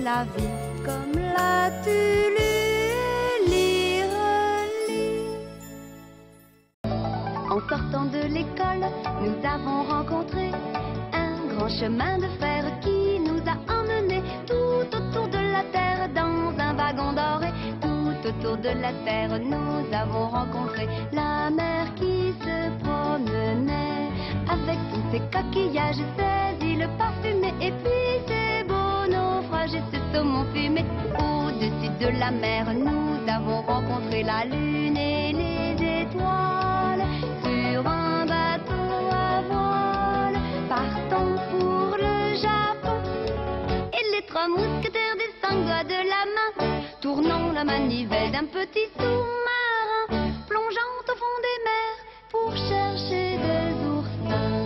la vie comme l'as-tu lu? Lire. En sortant de l'école, nous avons rencontré un grand chemin de fer qui nous a emmenés tout autour de la terre dans un wagon doré. Tout autour de la terre, nous avons rencontré la mer qui se promenait avec tous ses coquillages, ses îles parfumées et puis ses beaux naufrages et ce saumon fumé. Au-dessus de la mer, nous avons rencontré la lune et les étoiles sur un bateau à voile, partant pour le Japon. Et les trois mousquetaires des 5 doigts de la main, tournant la manivelle d'un petit sous-marin, plongeant au fond des mers pour chercher des oursins.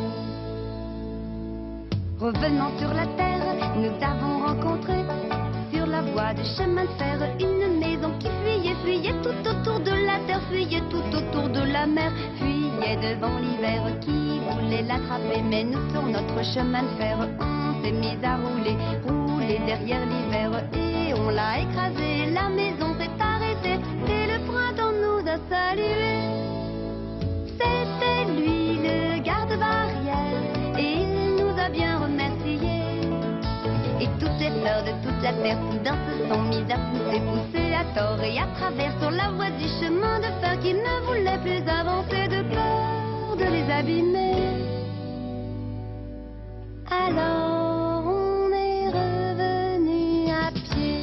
Revenant sur la terre, nous avons rencontré sur la voie de chemin de fer une maison qui fuyait tout autour de la terre, fuyait tout autour de la mer, fuyait devant l'hiver qui voulait l'attraper. Mais nous sur notre chemin de fer, on s'est mis à rouler derrière l'hiver et on l'a écrasé. La maison s'est arrêtée et le printemps nous a salués. C'était lui le garde-barrière et il nous a bien remerciés. Et toutes les fleurs de toute la terre soudain se sont mises à pousser à tort et à travers sur la voie du chemin de fer qui ne voulait plus avancer de peur de les abîmer. Alors on est revenu à pied,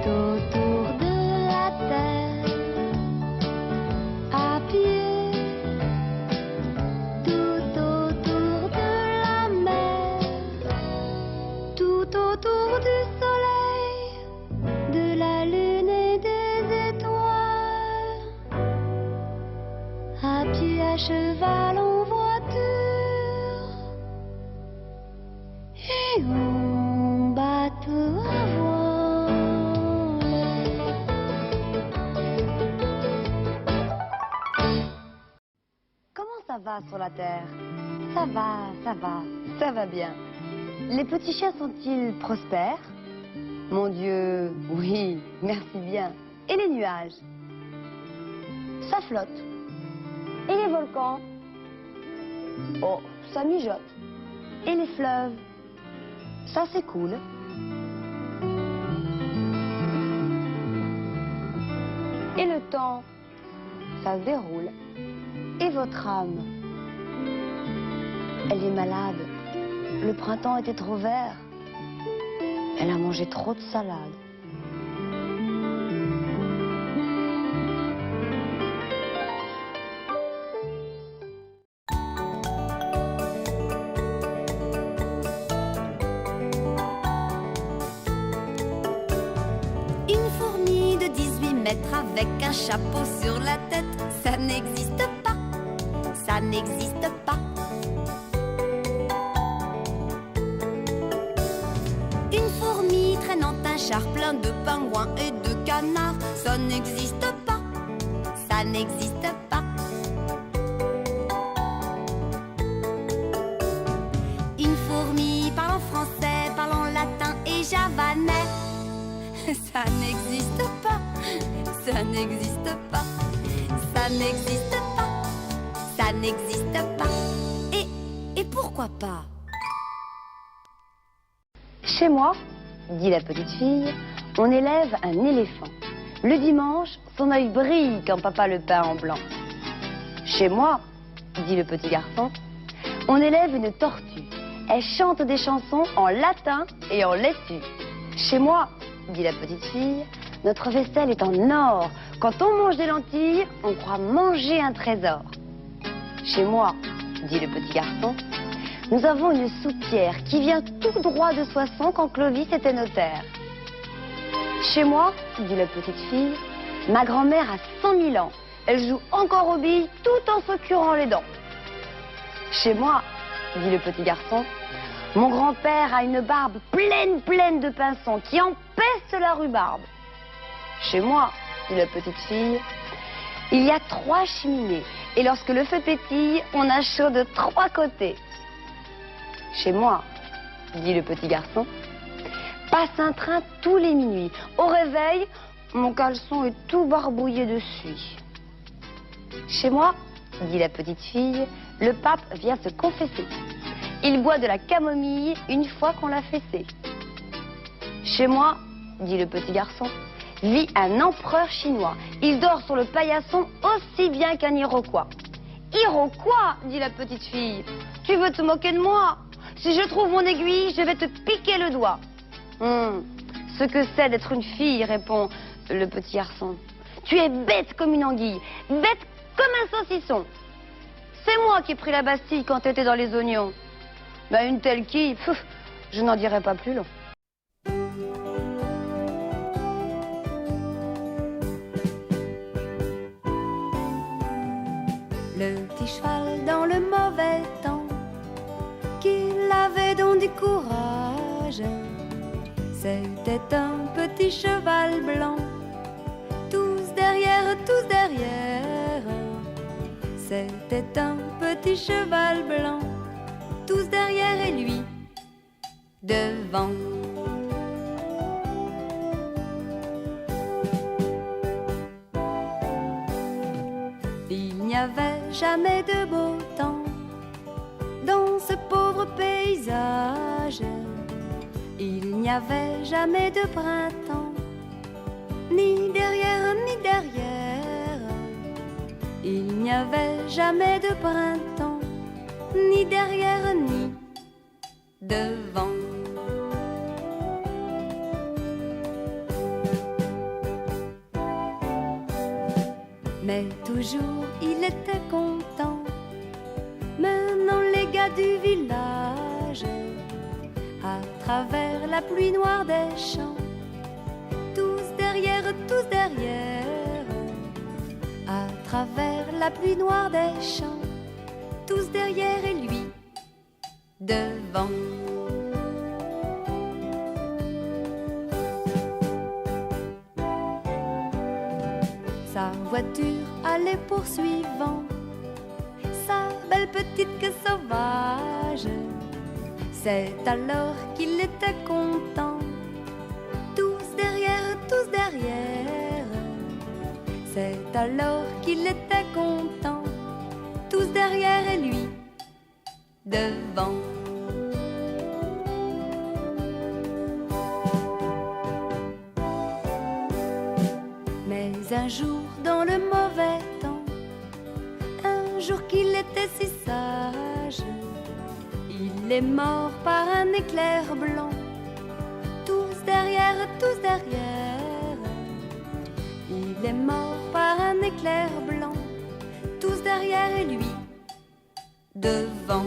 tout autour de la terre, à pied, tout autour de la mer, tout autour du soleil, de la lune et des étoiles, à pied, à cheval, en voiture et en bateau à voile. Comment ça va sur la terre? Ça va bien. Les petits chiens sont-ils prospères? Mon Dieu, oui, merci bien. Et les nuages? Ça flotte. Et les volcans? Oh, ça mijote. Et les fleuves? Ça s'écoule. Et le temps? Ça se déroule. Et votre âme? Elle est malade. Le printemps était trop vert. Elle a mangé trop de salade. Une fourmi de 18 mètres avec un chapeau sur la tête, ça n'existe pas, ça n'existe pas. Une fourmi traînant un char plein de pingouins et de canards, ça n'existe pas, ça n'existe pas. Une fourmi parlant français, parlant latin et javanais, ça n'existe pas, ça n'existe pas, ça n'existe pas, ça n'existe pas. Et pourquoi pas? Chez moi, dit la petite fille, on élève un éléphant. Le dimanche, son œil brille quand papa le peint en blanc. Chez moi, dit le petit garçon, on élève une tortue. Elle chante des chansons en latin et en laitue. Chez moi, dit la petite fille, notre vaisselle est en or. Quand on mange des lentilles, on croit manger un trésor. Chez moi, dit le petit garçon, nous avons une soupière qui vient tout droit de Soissons quand Clovis était notaire. Chez moi, dit la petite fille, ma grand-mère a 100 000 ans. Elle joue encore aux billes tout en se curant les dents. Chez moi, dit le petit garçon, mon grand-père a une barbe pleine de pinsons qui empeste la rhubarbe. Chez moi, dit la petite fille, il y a 3 cheminées Et lorsque le feu pétille, on a chaud de 3 côtés. Chez moi, dit le petit garçon, passe un train tous les minuits. Au réveil, mon caleçon est tout barbouillé de suie. Chez moi, dit la petite fille, le pape vient se confesser. Il boit de la camomille une fois qu'on l'a fessé. Chez moi, dit le petit garçon, vit un empereur chinois. Il dort sur le paillasson aussi bien qu'un Iroquois. Iroquois, dit la petite fille, tu veux te moquer de moi? Si je trouve mon aiguille, je vais te piquer le doigt. Ce que c'est d'être une fille, répond le petit garçon. Tu es bête comme une anguille, bête comme un saucisson. C'est moi qui ai pris la Bastille quand t'étais dans les oignons. Ben, une telle qui, je n'en dirai pas plus long. Le petit cheval dans le mauvais temps, qu'il avait donc du courage. C'était un petit cheval blanc, tous derrière, tous derrière. C'était un petit cheval blanc, tous derrière et lui devant. Il n'y avait jamais de beau temps dans ce pauvre paysage. Il n'y avait jamais de printemps, ni derrière, ni derrière. Il n'y avait jamais de printemps, ni derrière, ni devant. Mais toujours il était content, menant les gars du village à travers la pluie noire des champs, tous derrière, à travers la pluie noire des champs, tous derrière et lui devant. Sa voiture allait poursuivant sa belle petite queue sauvage. C'est alors qu'il était content, tous derrière, tous derrière. C'est alors qu'il était content, tous derrière et lui devant. Mais un jour dans le mauvais temps, un jour qu'il était si sage, il est mort par un éclair blanc, tous derrière, tous derrière. Il est mort par un éclair blanc, tous derrière et lui devant.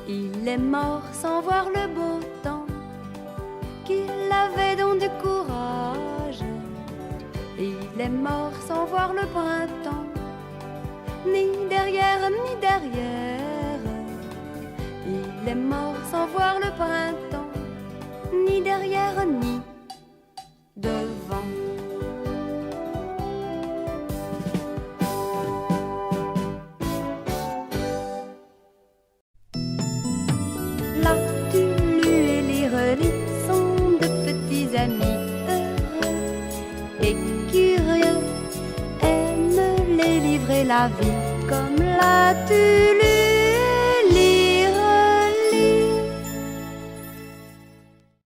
Il est mort sans voir le beau temps, qu'il avait donc du courage. Il est mort sans voir le printemps, ni derrière, ni derrière. Il est mort sans voir le printemps, ni derrière, ni devant. Là, tu lu et les relis sont de petits amis heureux et curieux, aiment les livrer la vie comme l'as-tu